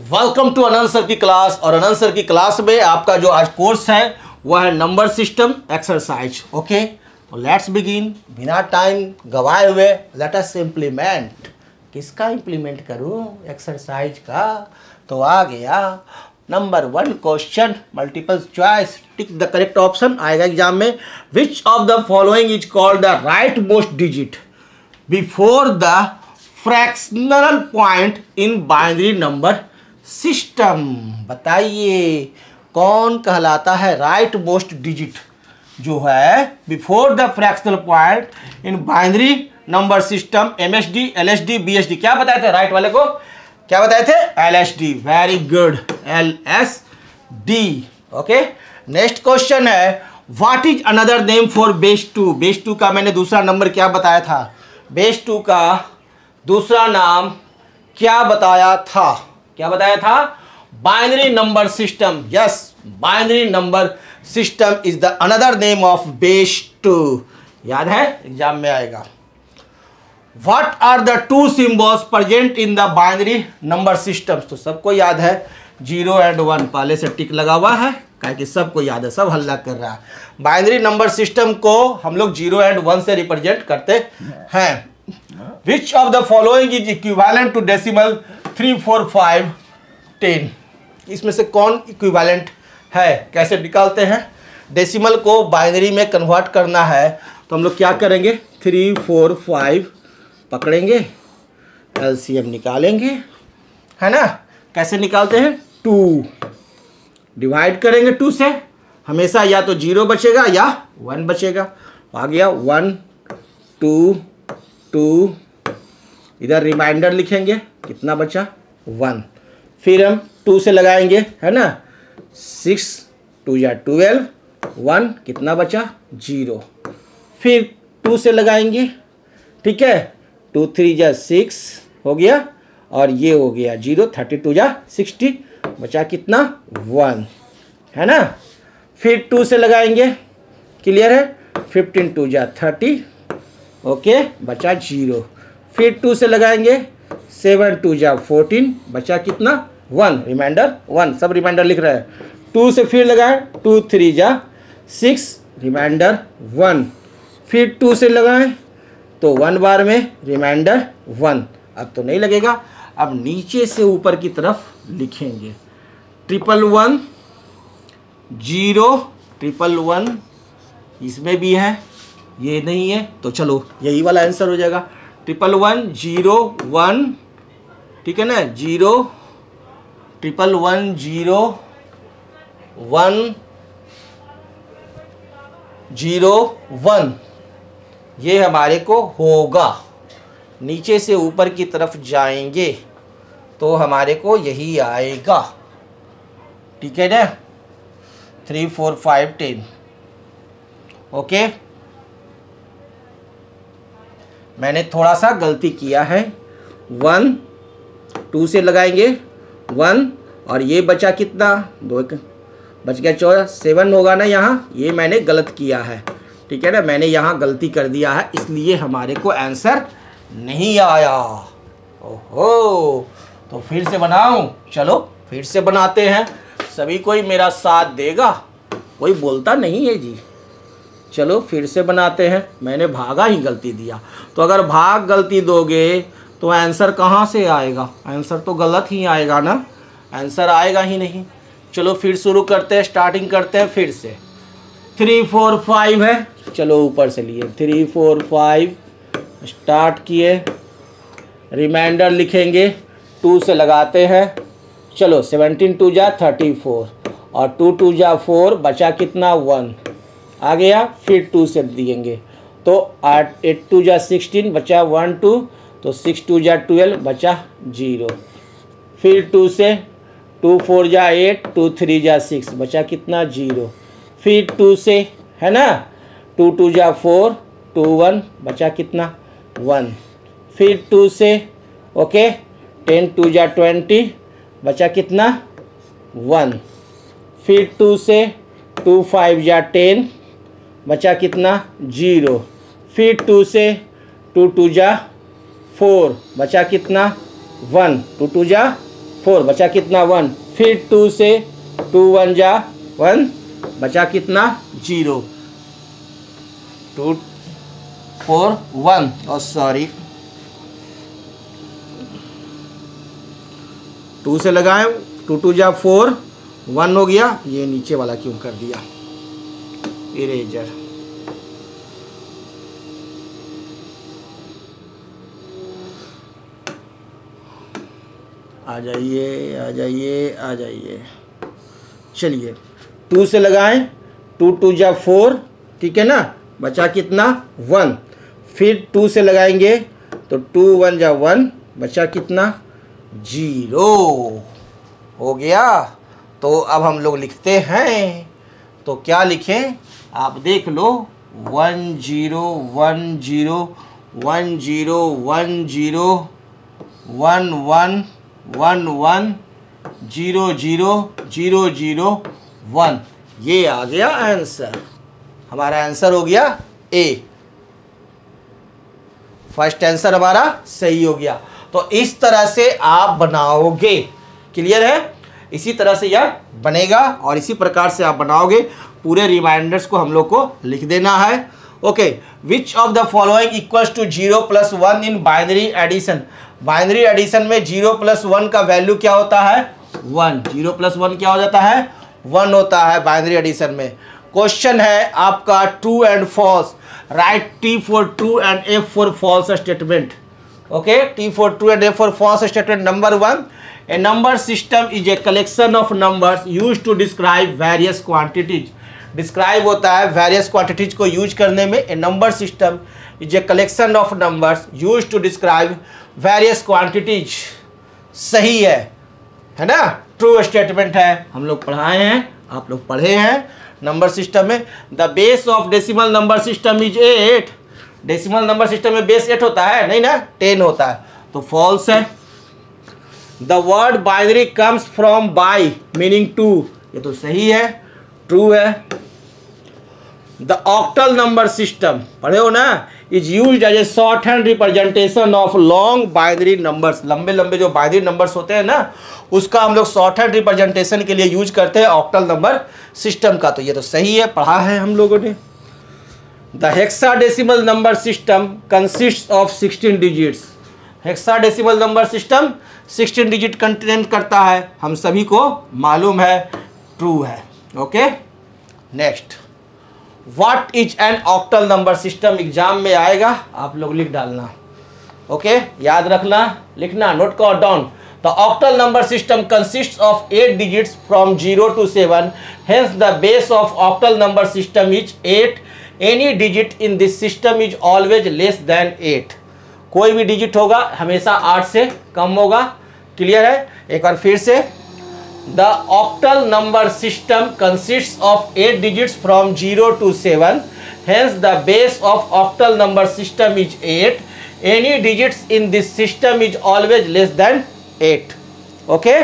Welcome to Anant sir की class. और अनंत sir की क्लास में आपका जो आज कोर्स है वह है नंबर सिस्टम एक्सरसाइज। ओके, तो लेट्स बिगिन। बिना टाइम गवाए हुए लेट अस इम्प्लीमेंट। किसका इम्प्लीमेंट करूं? एक्सरसाइज का। तो आ गया number 1 question, multiple choice. Tick the correct option आएगा एग्जाम में। विच of the following is called the right most digit before the fractional point in binary number system? बताइए कौन कहलाता है राइट मोस्ट डिजिट जो है before the fractional point in binary number system? MSD, LSD, BSD. क्या बताए थे right वाले को? क्या बताए थे? LSD. Very good, LSD. Okay, next question है what is another name for base 2? Base 2 का मैंने दूसरा नंबर क्या बताया था? बेस 2 का दूसरा नाम क्या बताया था? क्या बताया था? Binary number system. Yes, binary number system is the another name of base 2। याद है, एग्जाम में आएगा। What are the two symbols present in the binary number system? तो सबको याद है 0 एंड 1। पहले से टिक लगा हुआ है कि सबको याद है, सब हल्ला कर रहा है। बाइनरी नंबर सिस्टम को हम लोग 0 एंड 1 से रिप्रेजेंट करते हैं। Which of the following is equivalent to decimal 3, 4, 5, 10? इसमें से कौन इक्विवेलेंट है? कैसे निकालते हैं? डेसिमल को बाइनरी में कन्वर्ट करना है तो हम लोग क्या करेंगे? 3, 4, 5 पकड़ेंगे, एलसीएम निकालेंगे, है ना? कैसे निकालते हैं? 2 डिवाइड करेंगे 2 से, हमेशा या तो 0 बचेगा या 1 बचेगा। आ गया 1, 2, 2, इधर रिमाइंडर लिखेंगे, कितना बचा? 1। फिर हम 2 से लगाएंगे, है ना? 6, 2 या 12, 1 कितना बचा? 0। फिर 2 से लगाएंगे, ठीक है? 2, 3 या 6 हो गया, और ये हो गया 0, 32 या 60 बचा कितना? 1, है ना? फिर 2 से लगाएंगे, क्लियर है? 15, 2 या 30, ओके, बचा 0। फिर 2 से लगाएंगे, 7, 2 या 14 बचा कितना? 1, रिमाइंडर 1, सब रिमाइंडर लिख रहे हैं। 2 से फिर लगाएं, 2, 3 या 6 रिमाइंडर 1। फिर 2 से लगाएं तो 1 बार में रिमाइंडर 1। अब तो नहीं लगेगा, अब नीचे से ऊपर की तरफ लिखेंगे 111 0 111, इसमें भी है, ये नहीं है तो चलो यही वाला आंसर हो जाएगा। 111 0 1, ठीक है ना? 0 111 0 1 0 1, ये हमारे को होगा। नीचे से ऊपर की तरफ जाएंगे तो हमारे को यही आएगा, ठीक है ना? 3, 4, 5, 10। ओके, मैंने थोड़ा सा गलती किया है। 1, 2 से लगाएंगे 1, और ये बचा कितना? 2 बच गया 14, 7 होगा ना यहाँ? ये मैंने गलत किया है, ठीक है ना? मैंने यहाँ गलती कर दिया है, इसलिए हमारे को आंसर नहीं आया। ओहो, तो फिर से बनाऊं? चलो फिर से बनाते हैं। सभी कोई मेरा साथ देगा? कोई बोलता नहीं है जी। चलो फिर से बनाते हैं। मैंने भागा ही गलती दिया, तो अगर भाग गलती दोगे तो आंसर कहाँ से आएगा? आंसर तो गलत ही आएगा ना, आंसर आएगा ही नहीं। चलो फिर शुरू करते हैं, स्टार्टिंग करते हैं फिर से। 3, 4, 5 है, चलो ऊपर से लिए 3, 4, 5 स्टार्ट किए, रिमाइंडर लिखेंगे, 2 से लगाते हैं। चलो 17, 2 या 34, और 2, 2 या 4 बचा कितना? 1 आ गया। फिर 2 से दिएंगे तो 8, 2 या 16 बचा 1 2, तो 6, 2 या 12 बचा 0। फिर 2 से 2, 4 या 8, 2, 3 या 6 बचा कितना? 0। फिर 2 से, है ना? 2, 2 या 4, 2, 1 बचा कितना? 1। फिर 2 से, ओके, 10, 2 या 20 बचा कितना? 1। फिर 2 से 2, 5 या 10 बचा कितना? 0। फिर 2 से 2, 2 या 4 बचा कितना? 1, 2, 2 या 4 बचा कितना 1, फिर 2 से 2 1 जा 1 बचा कितना 0, 2 4 1 और सॉरी 2 से लगाएं 2 2 जा 4 1 हो गया, ये नीचे वाला क्यों कर दिया इरेजर। आ जाइए आ जाइए आ जाइए, चलिए 2 से लगाएं 2 2 जा 4, ठीक है ना, बचा कितना 1, फिर 2 से लगाएंगे तो 2 1 जा 1 बचा कितना 0 हो गया। तो अब हम लोग लिखते हैं, तो क्या लिखें आप देख लो 1 0 1 0 1 0 1 0 1 1 1 1 0 0 0 0 1, ये आ गया आंसर। हमारा आंसर हो गया ए, फर्स्ट आंसर हमारा सही हो गया। तो इस तरह से आप बनाओगे, क्लियर है, इसी तरह से यह बनेगा और इसी प्रकार से आप बनाओगे। पूरे रिमाइंडर्स को हम लोग को लिख देना है। Okay, which of the following equals to 0 + 1 in binary addition. Binary addition में 0 + 1 का वैल्यू क्या होता है 1, 0 + 1 क्या हो जाता है 1 होता है बाइनरी एडिशन में। क्वेश्चन है आपका true and false, write T for true and F for false statement। Okay, T for true and F for false statement। Number 1, a number system is a collection of numbers used to describe various quantities। Describe होता है various quantities को use करने में। A number system is a collection of numbers use to describe various quantities. सही है ना, true statement है, हम लोग पढ़ाए हैं, आप लोग पढ़े हैं नंबर सिस्टम में। The base of decimal number system is 8। Decimal number system में बेस 8 होता है, नहीं ना 10 होता है, तो फॉल्स है। The word binary comes from bi meaning two, ये तो सही है, ट्रू है। द ऑक्टल नंबर सिस्टम पढ़े हो ना, is used as a short hand representation of long binary numbers. लंबे लंबे जो बाइनरी नंबर्स होते हैं ना, उसका हम लोग शॉर्ट हैंड रिप्रेजेंटेशन के लिए यूज करते हैं ऑक्टल नंबर सिस्टम का, तो ये तो सही है, पढ़ा है हम लोगों ने। The hexadecimal number system consist of 16 digits. Hexadecimal number system 16 digit contain करता है, हम सभी को मालूम है, ट्रू है। Okay, next, what is an octal number system. Exam में आएगा, आप लोग लिख डालना। ओके, याद रखना, लिखना, नोट कर down. The octal number system consist of 8 digits from 0 to 7, hence the base of octal number system is 8। Any digit in this system is always less than 8। कोई भी डिजिट होगा हमेशा 8 से कम होगा। क्लियर है, एक बार फिर से, the octal number system consist of 8 digits from 0 to 7, hence the base of octal number system is 8। Any digits in this system is always less than 8। Okay,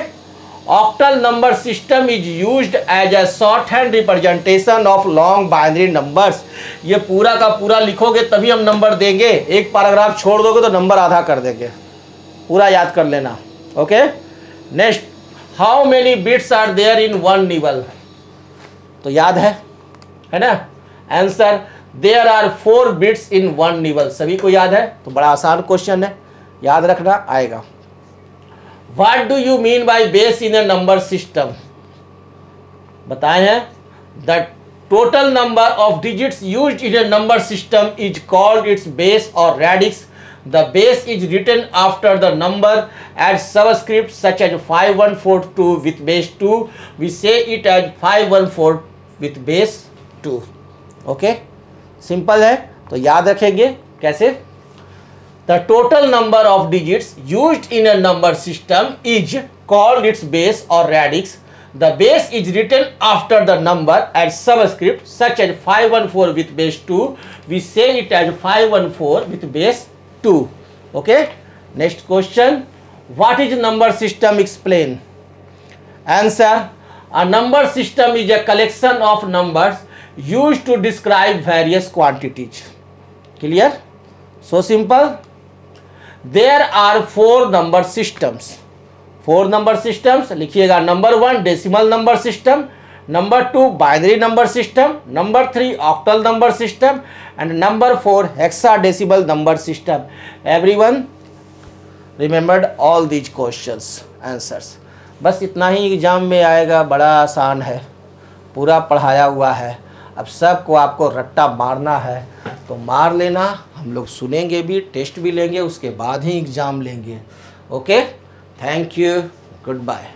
octal number system is used as a short hand representation of long binary numbers. ये पूरा का पूरा लिखोगे तभी हम number देंगे, एक paragraph छोड़ दोगे तो नंबर आधा कर देंगे, पूरा याद कर लेना। Okay, next, how many bits are there in 1 nibble. तो याद है ना answer, there are 4 bits in 1 nibble. सभी को याद है, तो बड़ा आसान क्वेश्चन है, याद रखना आएगा। What do you mean by base in A number system. बताए हैं, the total number of digits used in A number system is called its base और radix. The base is written after the number as subscript such as 5142 with base 2. We say it as 514 with base 2. Okay, simple है, तो याद रखेंगे कैसे। The total number of digits used in a number system is called its base or radix. The base is written after the number as subscript such as 514 with base 2. We say it as 514 with base 2. Okay, next question, what is number system, explain। Answer, a number system is a collection of numbers used to describe various quantities। Clear, so simple। There are 4 number systems, 4 number systems लिखिएगा। Number 1 decimal number system, number 2 binary number system, number 3 octal number system and number 4 hexadecimal number system. Everyone remembered all these questions answers. बस इतना ही exam में आएगा, बड़ा आसान है, पूरा पढ़ाया हुआ है। अब सबको आपको रट्टा मारना है तो मार लेना, हम लोग सुनेंगे भी, टेस्ट भी लेंगे, उसके बाद ही एग्ज़ाम लेंगे। Okay, thank you, good bye.